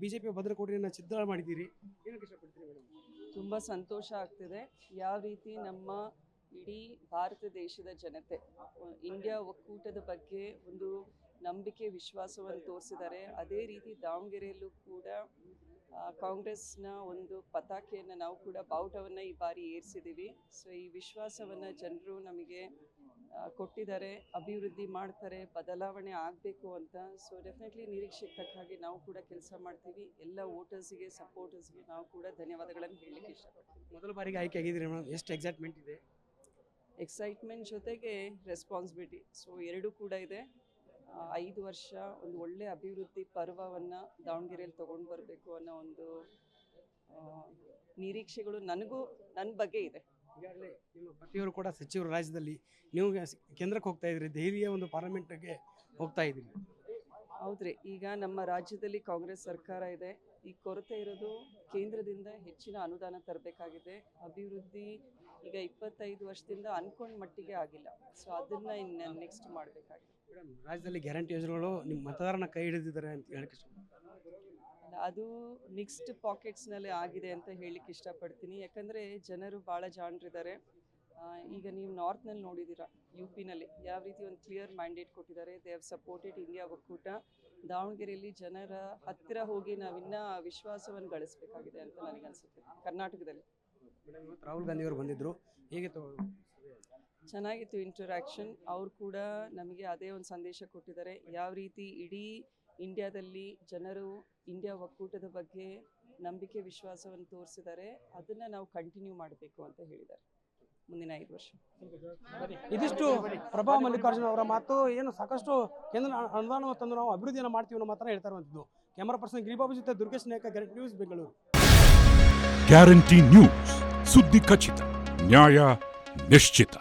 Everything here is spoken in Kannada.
ಬಿಜೆಪಿ ಭದ್ರಕೋಟೆಯನ್ನು ಚಿತ್ರ ಮಾಡಿದ್ದೀರಿ, ಏನಕ್ಕೆ ಇಷ್ಟಪಡ್ತೀರಿ ಮೇಡಮ್? ತುಂಬ ಸಂತೋಷ ಆಗ್ತಿದೆ. ಯಾವ ರೀತಿ ನಮ್ಮ ಇಡೀ ಭಾರತ ದೇಶದ ಜನತೆ ಇಂಡಿಯಾ ಒಕ್ಕೂಟದ ಬಗ್ಗೆ ಒಂದು ನಂಬಿಕೆ ವಿಶ್ವಾಸವನ್ನು ತೋರಿಸಿದ್ದಾರೆ. ಅದೇ ರೀತಿ ದಾವಣಗೆರೆಯಲ್ಲೂ ಕೂಡ ಕಾಂಗ್ರೆಸ್ನ ಒಂದು ಪತಾಕೆಯನ್ನು ನಾವು ಕೂಡ ಬಾವುಟವನ್ನು ಈ ಬಾರಿ ಏರಿಸಿದ್ದೀವಿ. ಸೊ ಈ ವಿಶ್ವಾಸವನ್ನು ಜನರು ನಮಗೆ ಕೊಟ್ಟಿದ್ದಾರೆ, ಅಭಿವೃದ್ಧಿ ಮಾಡ್ತಾರೆ, ಬದಲಾವಣೆ ಆಗಬೇಕು ಅಂತ. ಸೊ ಡೆಫಿನೆಟ್ಲಿ ನಿರೀಕ್ಷೆಗೆ ತಕ್ಕ ಹಾಗೆ ನಾವು ಕೂಡ ಕೆಲಸ ಮಾಡ್ತೀವಿ. ಎಲ್ಲ ವೋಟರ್ಸಿಗೆ ಸಪೋರ್ಟರ್ಸ್ಗೆ ನಾವು ಕೂಡ ಧನ್ಯವಾದಗಳನ್ನು ಹೇಳಲಿಕ್ಕೆ ಇಷ್ಟಪಡ್ತೀವಿ. ಮೊದಲ ಬಾರಿಗೆ ಆಯ್ಕೆ ಆಗಿದ್ದೀರಿ ಮೇಡಮ್, ಎಷ್ಟು ಎಕ್ಸೈಟ್ಮೆಂಟ್ ಇದೆ? ಎಕ್ಸೈಟ್ಮೆಂಟ್ ಜೊತೆಗೆ ರೆಸ್ಪಾನ್ಸಿಬಿಲಿಟಿ, ಸೊ ಎರಡೂ ಕೂಡ ಇದೆ. 5 ವರ್ಷ ಒಂದು ಒಳ್ಳೆ ಅಭಿವೃದ್ಧಿ ಪರ್ವವನ್ನು ದಾವಣಗೆರೆಯಲ್ಲಿ ತೊಗೊಂಡು ಬರಬೇಕು ಅನ್ನೋ ಒಂದು ನಿರೀಕ್ಷೆಗಳು ನನಗೂ ನನ್ನ ಬಗ್ಗೆ ಇದೆ. ಈಗಾಗಲೇ ನಿಮ್ಮ ಪತಿಯವರು ಕೂಡ ಸಚಿವರು ರಾಜ್ಯದಲ್ಲಿ, ನೀವು ಕೇಂದ್ರಕ್ಕೆ ಹೋಗ್ತಾ ಇದ್ರಿ, ದೆಹಲಿಯ ಒಂದು ಪಾರ್ಲಿಮೆಂಟ್ಗೆ ಹೋಗ್ತಾ ಇದ್ದೀರಿ. ಹೌದ್ರಿ, ಈಗ ನಮ್ಮ ರಾಜ್ಯದಲ್ಲಿ ಕಾಂಗ್ರೆಸ್ ಸರ್ಕಾರ ಇದೆ. ಈ ಕೊರತೆ ಇರೋದು ಕೇಂದ್ರದಿಂದ ಹೆಚ್ಚಿನ ಅನುದಾನ ತರಬೇಕಾಗಿದೆ. ಅಭಿವೃದ್ಧಿ ಈಗ 25 ವರ್ಷದಿಂದ ಅನ್ಕೊಂಡ ಮಟ್ಟಿಗೆ ಆಗಿಲ್ಲ. ಸೊ ಅದನ್ನು ಇನ್ನು ನೆಕ್ಸ್ಟ್ ಮಾಡಬೇಕಾಗಿದೆ. ಮೇಡಮ್, ರಾಜ್ಯದಲ್ಲಿ ಗ್ಯಾರಂಟಿ ಯೋಜನೆಗಳು ನಿಮ್ಮ ಮತದಾರನ ಕೈ ಹಿಡಿದಿದ್ದಾರೆ ಅಂತ ಹೇಳಕ್ಕೆ ಅದು ಮಿಕ್ಸ್ಡ್ ಪಾಕೆಟ್ಸ್ನಲ್ಲಿ ಆಗಿದೆ ಅಂತ ಹೇಳಲಿಕ್ಕೆ ಇಷ್ಟಪಡ್ತೀನಿ. ಯಾಕಂದರೆ ಜನರು ಭಾಳ ಜಾಣರಿದ್ದಾರೆ. ಈಗ ನೀವು ನಾರ್ತ್ನಲ್ಲಿ ನೋಡಿದ್ದೀರಾ, ಯು ಪಿನಲ್ಲಿ ಯಾವ ರೀತಿ ಒಂದು ಕ್ಲಿಯರ್ ಮ್ಯಾಂಡೇಟ್ ಕೊಟ್ಟಿದ್ದಾರೆ. ದೇ ಹ್ಯಾವ್ ಸಪೋರ್ಟೆಡ್ ಇಂಡಿಯಾ ಒಕ್ಕೂಟ. ದಾವಣಗೆರೆಯಲ್ಲಿ ಜನರ ಹತ್ತಿರ ಹೋಗಿ ನಾವಿನ್ನೂ ವಿಶ್ವಾಸವನ್ನು ಗಳಿಸಬೇಕಾಗಿದೆ ಅಂತ ನನಗನ್ಸುತ್ತೆ. ಕರ್ನಾಟಕದಲ್ಲಿ ರಾಹುಲ್ ಗಾಂಧಿ ಅವರು ಬಂದಿದ್ದರು, ಹೇಗೆ ಚೆನ್ನಾಗಿತ್ತು ಇಂಟರಾಕ್ಷನ್. ಅವ್ರು ಕೂಡ ನಮಗೆ ಅದೇ ಒಂದು ಸಂದೇಶ ಕೊಟ್ಟಿದ್ದಾರೆ. ಯಾವ ರೀತಿ ಇಡೀ ಇಂಡಿಯಾದಲ್ಲಿ ಜನರು ಇಂಡಿಯಾ ಒಕ್ಕೂಟದ ಬಗ್ಗೆ ನಂಬಿಕೆ ವಿಶ್ವಾಸವನ್ನು ತೋರಿಸಿದ್ದಾರೆ, ಅದನ್ನು ನಾವು ಕಂಟಿನ್ಯೂ ಮಾಡಬೇಕು ಅಂತ ಹೇಳಿದ್ದಾರೆ ಮುಂದಿನ 5 ವರ್ಷ. ಇದಿಷ್ಟು ಪ್ರಭಾ ಮಲ್ಲಿಕಾರ್ಜುನ ಅವರ ಮಾತು. ಏನು ಸಾಕಷ್ಟು ಕೇಂದ್ರ ಅನುದಾನ ತಂದು ನಾವು ಅಭಿವೃದ್ಧಿಯನ್ನು ಮಾಡ್ತೀವಿ ಅನ್ನೋ ಮಾತ್ರ ಹೇಳ್ತಾ ಇರುವಂಥದ್ದು. ಕ್ಯಾಮರಾ ಪರ್ಸನ್ ಗಿರಿಬಾಬು ಜೊತೆ ದುರ್ಗೇಶ್ ನಾಯಕ, guarantee news, Bengaluru. Guarantee news, ಸುದ್ದಿ ಖಚಿತ, ನ್ಯಾಯ ನಿಶ್ಚಿತ.